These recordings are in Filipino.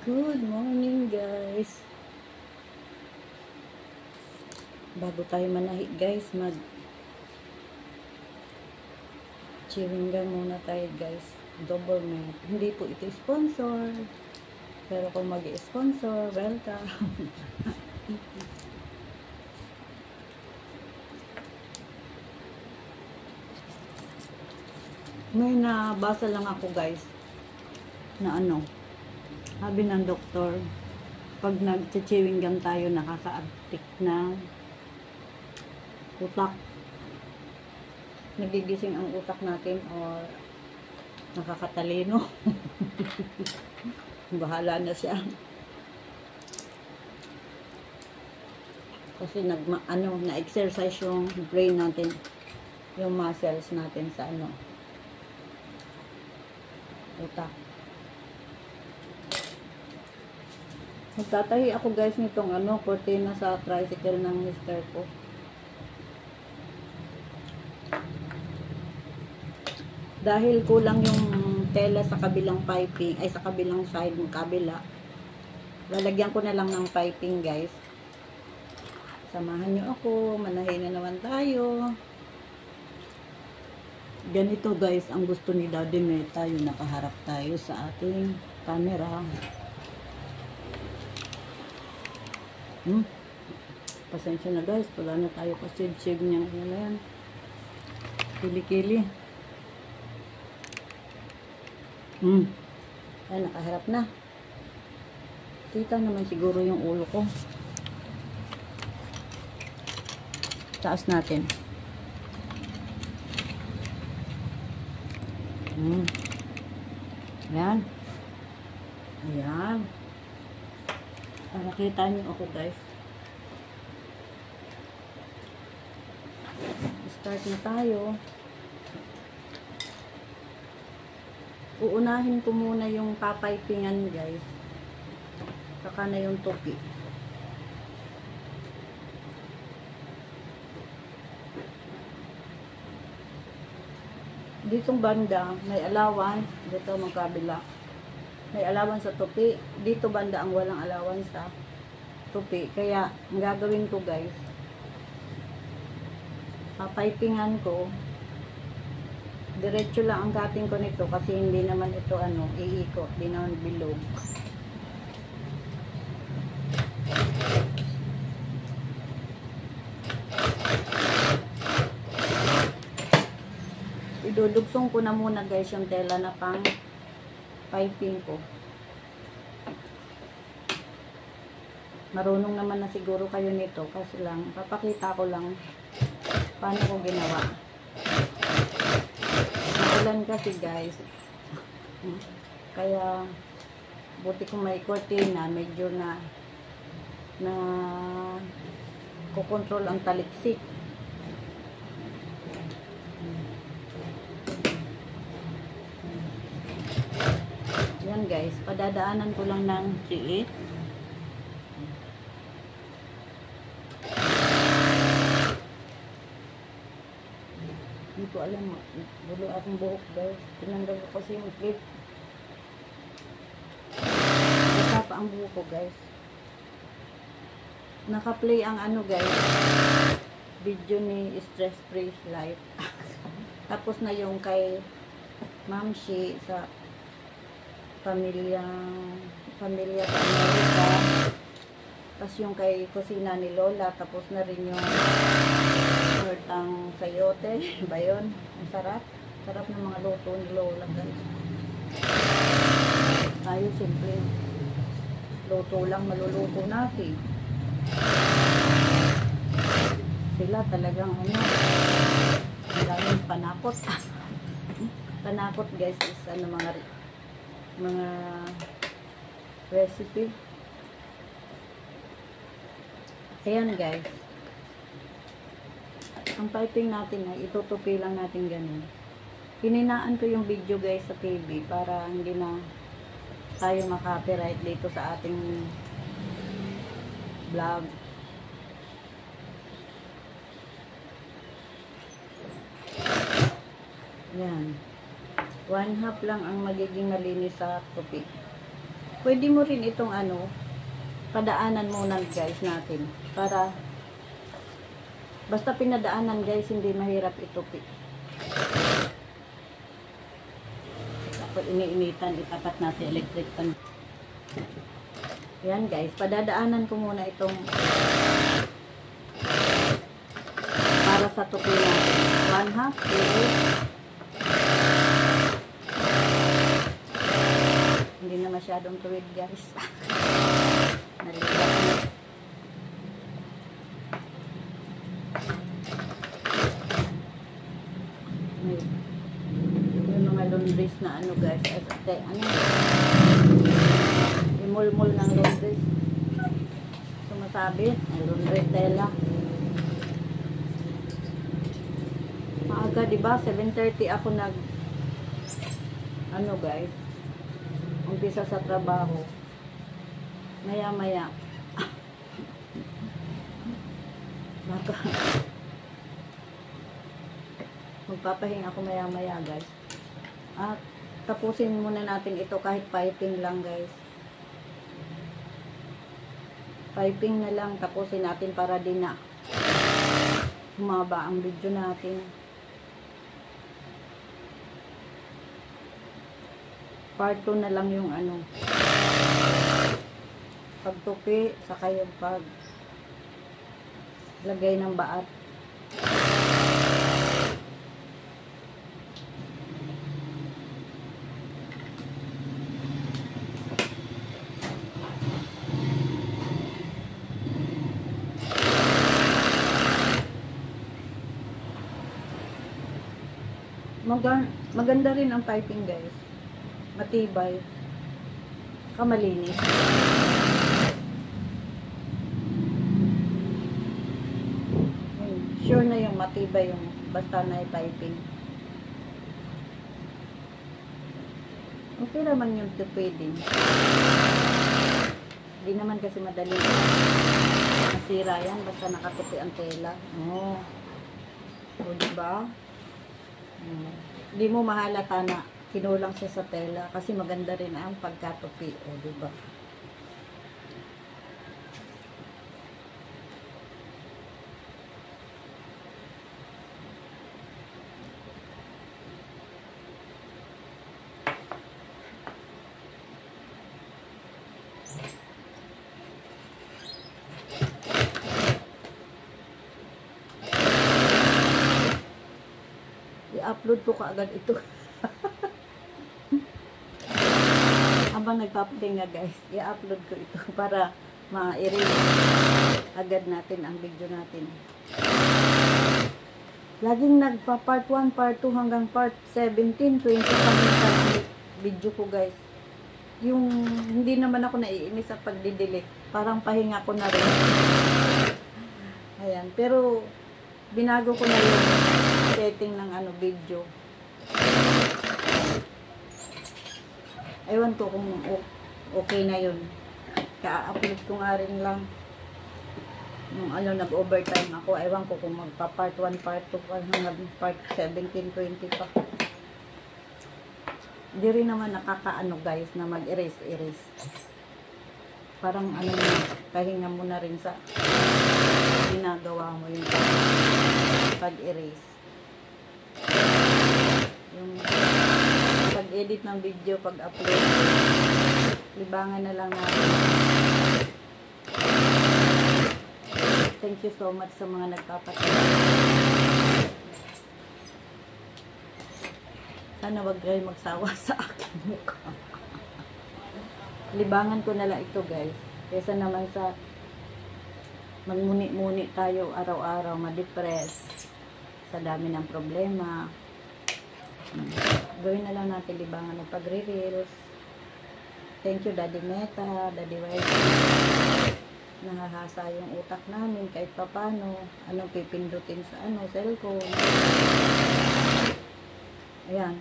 Good morning guys. Bago tayo manahi guys, mag chewing gum muna tayo guys. Double mint. Hindi po ito sponsor. Pero kung mag-sponsor, welcome. May nabasa lang ako guys na sabi ng doktor, pag nag-chewing gum tayo, nakaka-aptik ng utak. Nagigising ang utak natin or nakakatalino. Bahala na siya. Kasi na-exercise yung brain natin, yung muscles natin sa utak. Magtatahi ako guys nitong cortina sa tricycle ng mister ko. Dahil kulang yung tela sa kabilang piping, ay sa kabilang side ng kabila. Lalagyan ko na lang ng piping guys. Samahan nyo ako, manahin na naman tayo. Ganito guys ang gusto ni Daddy May, tayo nakaharap tayo sa ating camera. Pasensya na guys, wala na tayo pasid-sig niyang yan. Kili-kili. Ay, nakaharap na. Kita naman siguro yung ulo ko. Taas natin. Ayan. Ayan. Para kita niyo ako guys. Start na tayo. Uunahin ko muna yung papaypingan guys. Saka na yung tupi. Ditong banda, may allowance. Dito magkabila. May allowance sa tupi. Dito banda ang walang allowance sa tupi. Kaya, ang gagawin ko guys, papaypingan ko. Diretso lang ang cutting ko nito kasi hindi naman ito iikot. Hindi naman bilog. Idudugsong ko na muna guys yung tela na pang piping ko. Marunong naman na siguro kayo nito kasi lang, papakita ko lang paano ko ginawa. Ulan kasi guys. Kaya buti kung may cortina, medyo na kukontrol ang taliksik. Yan guys, padadaanan ko lang ng tiit. Hindi ko alam, bulo akong buhok guys. Tinanggal ko kasi yung clip. Basta pa ang buhok ko guys. Naka-play ang guys, video ni Stress Free Life. Tapos na yung kay Ma'am Shi sa pamilya sa Amerika. Tapos yung kay kusina ni Lola. Tapos na rin yung tortang sayote. Ba yun? Ang sarap. Sarap ng mga luto ni Lola guys. Tayo simple luto lang maluluto natin. Sila talagang maraming panakot. Panakot guys is mga recipe. Ayan guys. Ang piping natin ay itutupi lang natin ganun. Hininaan ko yung video guys sa TV para hindi na tayo makapiright dito sa ating vlog. Yan. 1/2 lang ang magiging malinis sa tupi. Pwede mo rin itong padaanan muna guys natin. Para, basta pinadaanan guys, hindi mahirap itupi. Tapos iniinitan, itapat natin electric pan. Yan guys, padadaanan ko muna itong para sa tupi natin. 1/2, 2. Hindi na masyadong tuwid guys. Nalipat na. Yung mga laundries na guys. Imulmul ng laundries. Sumasabit. Laundry tela. Maaga diba? 7:30 ako guys. Umpisa sa trabaho. Maya-maya. Baka magpapahinga ako maya-maya guys. At tapusin muna natin ito kahit piping lang guys. Piping na lang, tapusin natin para din na humaba ang video natin. Part 2 na lang yung pagtupi, saka yung lagay ng baat. Maganda rin ang piping guys. Matibay. Kamalinis. Sure na yung matibay yung basta na piping. Okay naman yung tupidin. Hindi naman kasi madali masira yan basta nakatupi ang tela. O diba? Hindi mo mahalata na kinulang siya sa tela kasi maganda rin ang pagkatupi. O diba? I-upload ko kaagad ito. Habang nagpapahinga guys, i-upload ko ito para ma-erase agad natin ang video natin. Laging nagpa part 1, part 2 hanggang part 17, 20 ang video ko guys. Yung hindi naman ako naiinis sa pagdidelete. Parang pahinga ko na rin. Ayan, pero binago ko na yung setting ng video. Ewan ko kung okay na yun. Ka-upload ko nga rin lang nung nag-overtime ako. Ewan ko kung magpa-part 1, part 2 hanggang part 17, 20 pa. Hindi rin naman nakakaano guys na mag-erase. Parang pahinga mo na rin sa ginagawa mo yung pag-erase. Yung pag-edit ng video, pag-upload, libangan na lang natin. Thank you so much sa mga nagpapatulong. Sana wag kayo magsawa sa aking mukha. Libangan ko na lang ito guys. Kesa naman sa magmuni-muni tayo araw-araw, ma-depress sa dami ng problema. Gawin na lang natin libangan ng pagre-reels. Thank you Daddy Meta, Daddy White. Nahahasa yung utak namin kahit papano. Anong pipindutin sa cellphone. Ayan.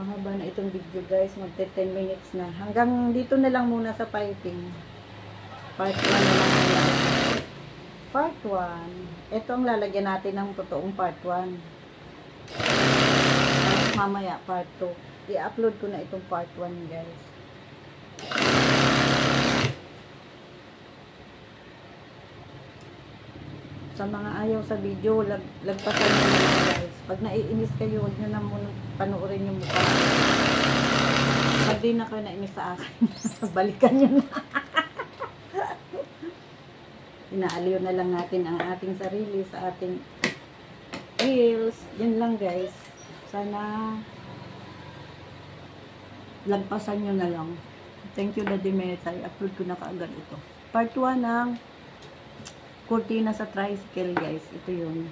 Mahaba na itong video guys. Magte 10 minutes na. Hanggang dito na lang muna sa piping. Part 1 na lang. Part 1. Ito ang lalagyan natin ng totoong part 1. Mamaya part 2. I-upload ko na itong part 1 guys. Sa mga ayaw sa video, lagpasan nyo na lang guys. Pag naiinis kayo, huwag nyo na muna panoorin yung mukha. Pag di na kayo nainis sa akin, balikan nyo na. Inaaliw na lang natin ang ating sarili sa ating reels. Yun lang guys. Sana lagpasan nyo na lang. Thank you Daddy Meta. I-upload ko na kaagad ito. Part 1 ng kurtina sa tricycle guys. Ito yun.